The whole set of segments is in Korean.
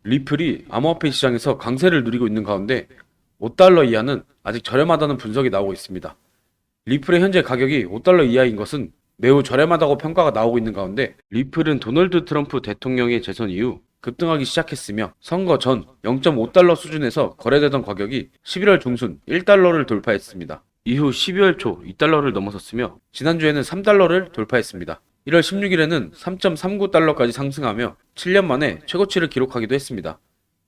리플이 암호화폐 시장에서 강세를 누리고 있는 가운데 5달러 이하는 아직 저렴하다는 분석이 나오고 있습니다. 리플의 현재 가격이 5달러 이하인 것은 매우 저렴하다고 평가가 나오고 있는 가운데, 리플은 도널드 트럼프 대통령의 재선 이후 급등하기 시작했으며 선거 전 0.5달러 수준에서 거래되던 가격이 11월 중순 1달러를 돌파했습니다. 이후 12월 초 2달러를 넘어섰으며 지난주에는 3달러를 돌파했습니다. 1월 16일에는 3.39달러까지 상승하며 7년 만에 최고치를 기록하기도 했습니다.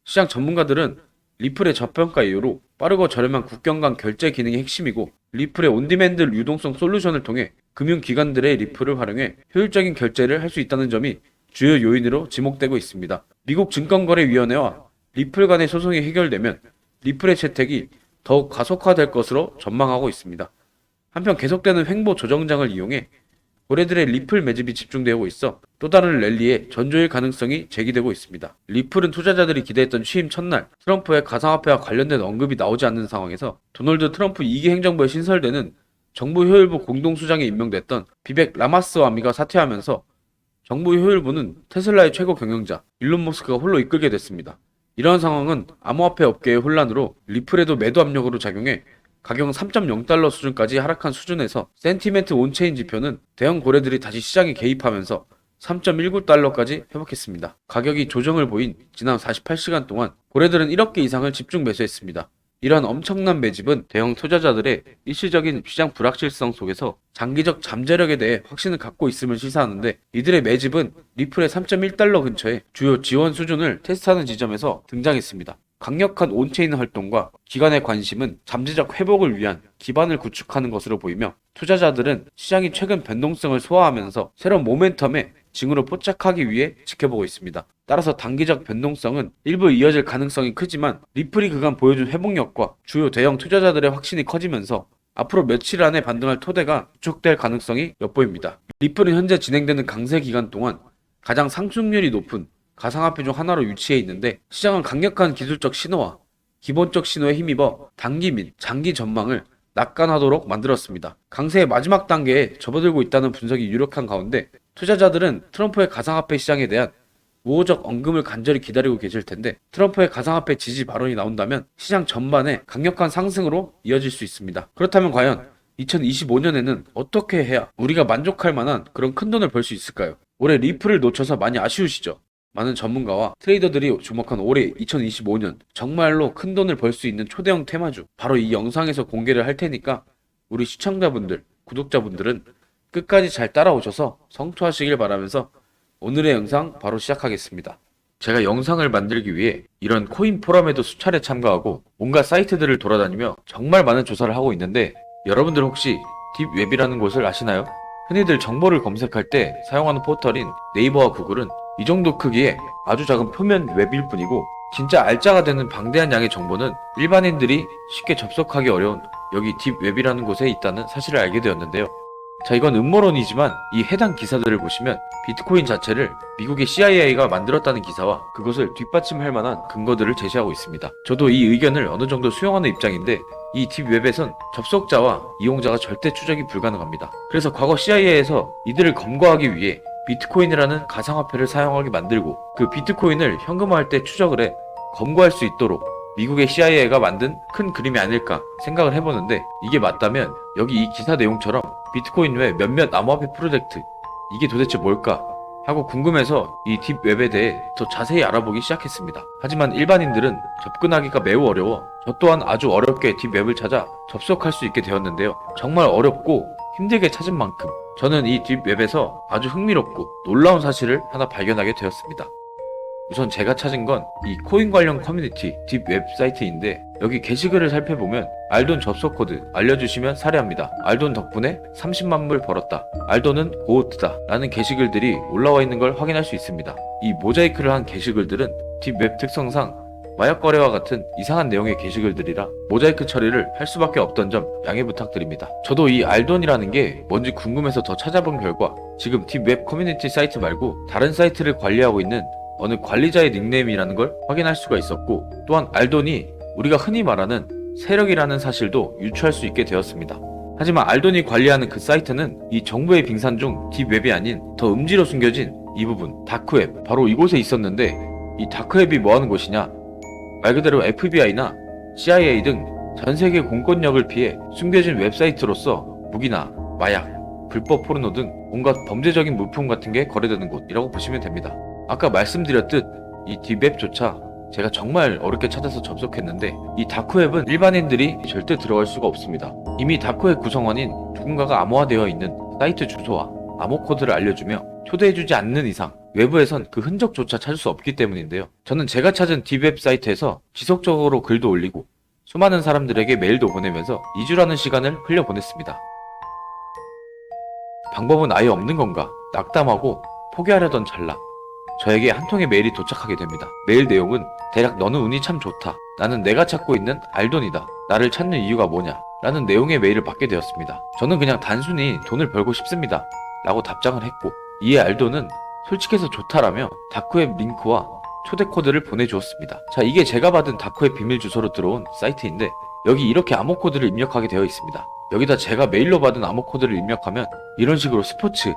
시장 전문가들은 리플의 저평가 이후로 빠르고 저렴한 국경 간 결제 기능이 핵심이고, 리플의 온디맨드 유동성 솔루션을 통해 금융기관들의 리플을 활용해 효율적인 결제를 할 수 있다는 점이 주요 요인으로 지목되고 있습니다. 미국 증권거래위원회와 리플 간의 소송이 해결되면 리플의 채택이 더욱 가속화될 것으로 전망하고 있습니다. 한편 계속되는 횡보 조정장을 이용해 고래들의 리플 매집이 집중되고 있어 또 다른 랠리의 전조일 가능성이 제기되고 있습니다. 리플은 투자자들이 기대했던 취임 첫날 트럼프의 가상화폐와 관련된 언급이 나오지 않는 상황에서 도널드 트럼프 2기 행정부에 신설되는 정부 효율부 공동수장에 임명됐던 비벡 라마스와미가 사퇴하면서 정부 효율부는 테슬라의 최고 경영자 일론 머스크가 홀로 이끌게 됐습니다. 이러한 상황은 암호화폐 업계의 혼란으로 리플에도 매도 압력으로 작용해 가격은 3.0달러 수준까지 하락한 수준에서 센티멘트 온체인 지표는 대형 고래들이 다시 시장에 개입하면서 3.19달러까지 회복했습니다. 가격이 조정을 보인 지난 48시간 동안 고래들은 1억 개 이상을 집중 매수했습니다. 이러한 엄청난 매집은 대형 투자자들의 일시적인 시장 불확실성 속에서 장기적 잠재력에 대해 확신을 갖고 있음을 시사하는데, 이들의 매집은 리플의 3.1달러 근처의 주요 지원 수준을 테스트하는 지점에서 등장했습니다. 강력한 온체인 활동과 기관의 관심은 잠재적 회복을 위한 기반을 구축하는 것으로 보이며, 투자자들은 시장이 최근 변동성을 소화하면서 새로운 모멘텀에 징후로 포착하기 위해 지켜보고 있습니다. 따라서 단기적 변동성은 일부 이어질 가능성이 크지만 리플이 그간 보여준 회복력과 주요 대형 투자자들의 확신이 커지면서 앞으로 며칠 안에 반등할 토대가 구축될 가능성이 엿보입니다. 리플은 현재 진행되는 강세 기간 동안 가장 상승률이 높은 가상화폐 중 하나로 위치해 있는데, 시장은 강력한 기술적 신호와 기본적 신호에 힘입어 단기 및 장기 전망을 낙관하도록 만들었습니다. 강세의 마지막 단계에 접어들고 있다는 분석이 유력한 가운데, 투자자들은 트럼프의 가상화폐 시장에 대한 우호적 언급을 간절히 기다리고 계실 텐데, 트럼프의 가상화폐 지지 발언이 나온다면 시장 전반에 강력한 상승으로 이어질 수 있습니다. 그렇다면 과연 2025년에는 어떻게 해야 우리가 만족할 만한 그런 큰 돈을 벌 수 있을까요? 올해 리플을 놓쳐서 많이 아쉬우시죠? 많은 전문가와 트레이더들이 주목한 올해 2025년 정말로 큰 돈을 벌 수 있는 초대형 테마주, 바로 이 영상에서 공개를 할 테니까 우리 시청자분들, 구독자분들은 끝까지 잘 따라오셔서 성투하시길 바라면서 오늘의 영상 바로 시작하겠습니다. 제가 영상을 만들기 위해 이런 코인 포럼에도 수차례 참가하고 온갖 사이트들을 돌아다니며 정말 많은 조사를 하고 있는데, 여러분들 혹시 딥웹이라는 곳을 아시나요? 흔히들 정보를 검색할 때 사용하는 포털인 네이버와 구글은 이 정도 크기의 아주 작은 표면 웹일 뿐이고, 진짜 알짜가 되는 방대한 양의 정보는 일반인들이 쉽게 접속하기 어려운 여기 딥웹이라는 곳에 있다는 사실을 알게 되었는데요. 자, 이건 음모론이지만 이 해당 기사들을 보시면 비트코인 자체를 미국의 CIA가 만들었다는 기사와 그것을 뒷받침할 만한 근거들을 제시하고 있습니다. 저도 이 의견을 어느 정도 수용하는 입장인데, 이 딥웹에선 접속자와 이용자가 절대 추적이 불가능합니다. 그래서 과거 CIA에서 이들을 검거하기 위해 비트코인이라는 가상화폐를 사용하게 만들고, 그 비트코인을 현금화할 때 추적을 해 검거할 수 있도록 미국의 CIA가 만든 큰 그림이 아닐까 생각을 해보는데, 이게 맞다면 여기 이 기사 내용처럼 비트코인 외 몇몇 암호화폐 프로젝트, 이게 도대체 뭘까 하고 궁금해서 이 딥웹에 대해 더 자세히 알아보기 시작했습니다. 하지만 일반인들은 접근하기가 매우 어려워 저 또한 아주 어렵게 딥웹을 찾아 접속할 수 있게 되었는데요. 정말 어렵고 힘들게 찾은 만큼 저는 이 딥웹에서 아주 흥미롭고 놀라운 사실을 하나 발견하게 되었습니다. 우선 제가 찾은 건 이 코인 관련 커뮤니티 딥 웹사이트인데, 여기 게시글을 살펴보면 알돈 접속 코드 알려주시면 사례합니다. 알돈 덕분에 30만 불 벌었다. 알돈은 고호트다. 라는 게시글들이 올라와 있는 걸 확인할 수 있습니다. 이 모자이크를 한 게시글들은 딥 웹 특성상 마약 거래와 같은 이상한 내용의 게시글들이라 모자이크 처리를 할 수밖에 없던 점 양해 부탁드립니다. 저도 이 알돈이라는 게 뭔지 궁금해서 더 찾아본 결과, 지금 딥 웹 커뮤니티 사이트 말고 다른 사이트를 관리하고 있는 어느 관리자의 닉네임이라는 걸 확인할 수가 있었고, 또한 알돈이 우리가 흔히 말하는 세력이라는 사실도 유추할 수 있게 되었습니다. 하지만 알돈이 관리하는 그 사이트는 이 정부의 빙산 중 딥웹이 아닌 더 음지로 숨겨진 이 부분, 다크웹, 바로 이곳에 있었는데, 이 다크웹이 뭐하는 곳이냐? 말 그대로 FBI나 CIA 등 전세계 공권력을 피해 숨겨진 웹사이트로서 무기나 마약, 불법 포르노 등 온갖 범죄적인 물품 같은 게 거래되는 곳이라고 보시면 됩니다. 아까 말씀드렸듯 이 딥웹조차 제가 정말 어렵게 찾아서 접속했는데 이 다크웹은 일반인들이 절대 들어갈 수가 없습니다. 이미 다크웹 구성원인 누군가가 암호화되어 있는 사이트 주소와 암호 코드를 알려주며 초대해주지 않는 이상 외부에선 그 흔적조차 찾을 수 없기 때문인데요. 저는 제가 찾은 딥웹 사이트에서 지속적으로 글도 올리고 수많은 사람들에게 메일도 보내면서 2주라는 시간을 흘려보냈습니다. 방법은 아예 없는 건가? 낙담하고 포기하려던 찰나 저에게 한 통의 메일이 도착하게 됩니다. 메일 내용은 대략 너는 운이 참 좋다. 나는 내가 찾고 있는 알돈이다. 나를 찾는 이유가 뭐냐? 라는 내용의 메일을 받게 되었습니다. 저는 그냥 단순히 돈을 벌고 싶습니다. 라고 답장을 했고 이에 알돈은 솔직해서 좋다라며 다크웹 링크와 초대 코드를 보내주었습니다. 자, 이게 제가 받은 다크웹 비밀 주소로 들어온 사이트인데 여기 이렇게 암호 코드를 입력하게 되어 있습니다. 여기다 제가 메일로 받은 암호 코드를 입력하면 이런 식으로 스포츠,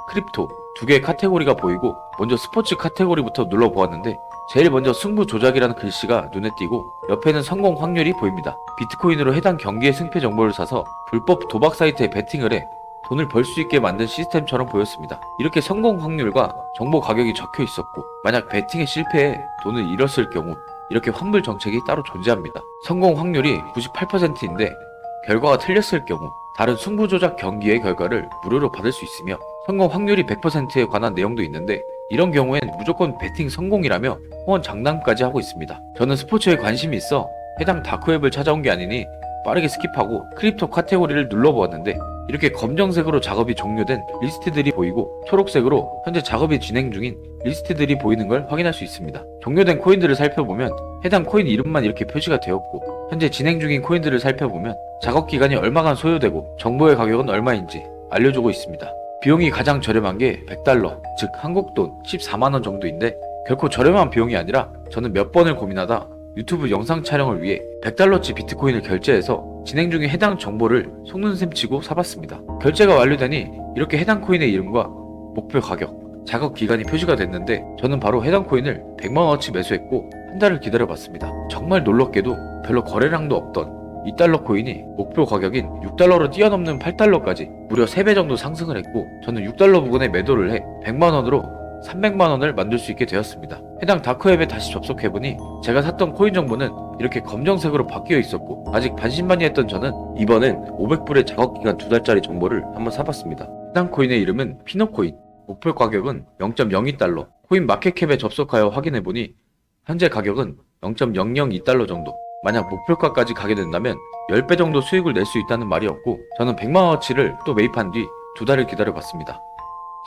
크립토 두 개의 카테고리가 보이고 먼저 스포츠 카테고리부터 눌러보았는데 제일 먼저 승부 조작이라는 글씨가 눈에 띄고 옆에는 성공 확률이 보입니다. 비트코인으로 해당 경기의 승패 정보를 사서 불법 도박 사이트에 베팅을 해 돈을 벌 수 있게 만든 시스템처럼 보였습니다. 이렇게 성공 확률과 정보 가격이 적혀 있었고 만약 베팅에 실패해 돈을 잃었을 경우 이렇게 환불 정책이 따로 존재합니다. 성공 확률이 98%인데 결과가 틀렸을 경우 다른 승부 조작 경기의 결과를 무료로 받을 수 있으며 성공 확률이 100%에 관한 내용도 있는데 이런 경우엔 무조건 베팅 성공이라며 후원 장담까지 하고 있습니다. 저는 스포츠에 관심이 있어 해당 다크웹을 찾아온 게 아니니 빠르게 스킵하고 크립토 카테고리를 눌러보았는데 이렇게 검정색으로 작업이 종료된 리스트들이 보이고 초록색으로 현재 작업이 진행 중인 리스트들이 보이는 걸 확인할 수 있습니다. 종료된 코인들을 살펴보면 해당 코인 이름만 이렇게 표시가 되었고 현재 진행 중인 코인들을 살펴보면 작업 기간이 얼마간 소요되고 정보의 가격은 얼마인지 알려주고 있습니다. 비용이 가장 저렴한 게 $100, 즉 한국돈 14만원 정도인데 결코 저렴한 비용이 아니라 저는 몇 번을 고민하다 유튜브 영상 촬영을 위해 $100치 비트코인을 결제해서 진행 중인 해당 정보를 속는셈 치고 사봤습니다. 결제가 완료되니 이렇게 해당 코인의 이름과 목표 가격, 작업 기간이 표시가 됐는데 저는 바로 해당 코인을 100만원어치 매수했고 한 달을 기다려봤습니다. 정말 놀랍게도 별로 거래량도 없던 $2 코인이 목표 가격인 $6로 뛰어넘는 $8까지 무려 3배 정도 상승을 했고 저는 $6 부근에 매도를 해 100만원으로 300만원을 만들 수 있게 되었습니다. 해당 다크웹에 다시 접속해보니 제가 샀던 코인 정보는 이렇게 검정색으로 바뀌어 있었고 아직 반신반의했던 저는 이번엔 500불의 작업기간 2달짜리 정보를 한번 사봤습니다. 해당 코인의 이름은 피노코인, 목표 가격은 0.02달러, 코인 마켓캡에 접속하여 확인해보니 현재 가격은 0.002달러 정도. 만약 목표가까지 가게 된다면 10배 정도 수익을 낼 수 있다는 말이었고 저는 100만원어치를 또 매입한 뒤 2달을 기다려봤습니다.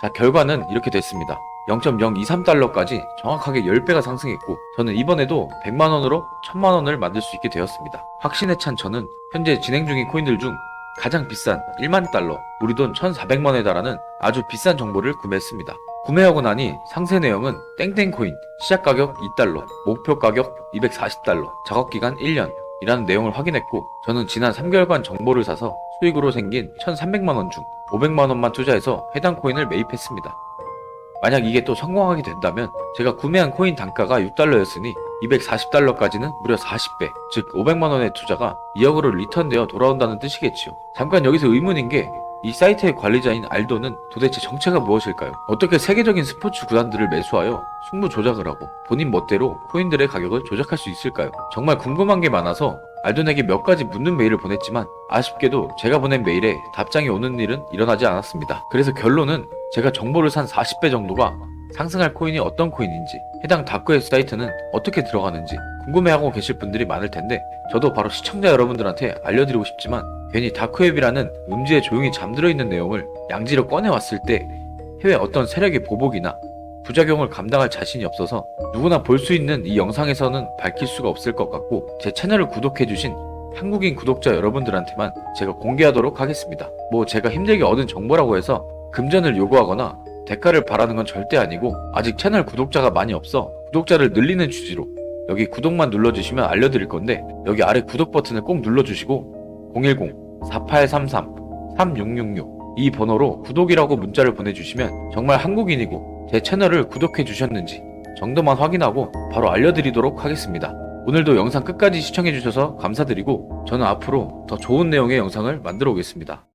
자, 결과는 이렇게 됐습니다. 0.023달러까지 정확하게 10배가 상승했고 저는 이번에도 100만원으로 1000만원을 만들 수 있게 되었습니다. 확신에 찬 저는 현재 진행 중인 코인들 중 가장 비싼 1만 달러, 우리 돈 1400만원에 달하는 아주 비싼 정보를 구매했습니다. 구매하고 나니 상세 내용은 땡땡코인, 시작가격 $2, 목표 가격 $240, 작업기간 1년 이라는 내용을 확인했고 저는 지난 3개월간 정보를 사서 수익으로 생긴 1300만원 중 500만원만 투자해서 해당 코인을 매입했습니다. 만약 이게 또 성공하게 된다면 제가 구매한 코인 단가가 $6였으니 $240까지는 무려 40배, 즉 500만원의 투자가 2억으로 리턴되어 돌아온다는 뜻이겠지요. 잠깐 여기서 의문인 게 이 사이트의 관리자인 알도는 도대체 정체가 무엇일까요? 어떻게 세계적인 스포츠 구단들을 매수하여 승부 조작을 하고 본인 멋대로 코인들의 가격을 조작할 수 있을까요? 정말 궁금한 게 많아서 알돈에게 몇 가지 묻는 메일을 보냈지만 아쉽게도 제가 보낸 메일에 답장이 오는 일은 일어나지 않았습니다. 그래서 결론은 제가 정보를 산 40배 정도가 상승할 코인이 어떤 코인인지 해당 다크웹 사이트는 어떻게 들어가는지 궁금해하고 계실 분들이 많을 텐데 저도 바로 시청자 여러분들한테 알려드리고 싶지만 괜히 다크웹이라는 음지에 조용히 잠들어 있는 내용을 양지로 꺼내왔을 때 해외 어떤 세력의 보복이나 부작용을 감당할 자신이 없어서 누구나 볼 수 있는 이 영상에서는 밝힐 수가 없을 것 같고 제 채널을 구독해주신 한국인 구독자 여러분들한테만 제가 공개하도록 하겠습니다. 뭐 제가 힘들게 얻은 정보라고 해서 금전을 요구하거나 대가를 바라는 건 절대 아니고 아직 채널 구독자가 많이 없어 구독자를 늘리는 취지로 여기 구독만 눌러주시면 알려드릴 건데 여기 아래 구독 버튼을 꼭 눌러주시고 010-4833-3666 이 번호로 구독이라고 문자를 보내주시면 정말 한국인이고 제 채널을 구독해 주셨는지 정도만 확인하고 바로 알려드리도록 하겠습니다. 오늘도 영상 끝까지 시청해주셔서 감사드리고 저는 앞으로 더 좋은 내용의 영상을 만들어 오겠습니다.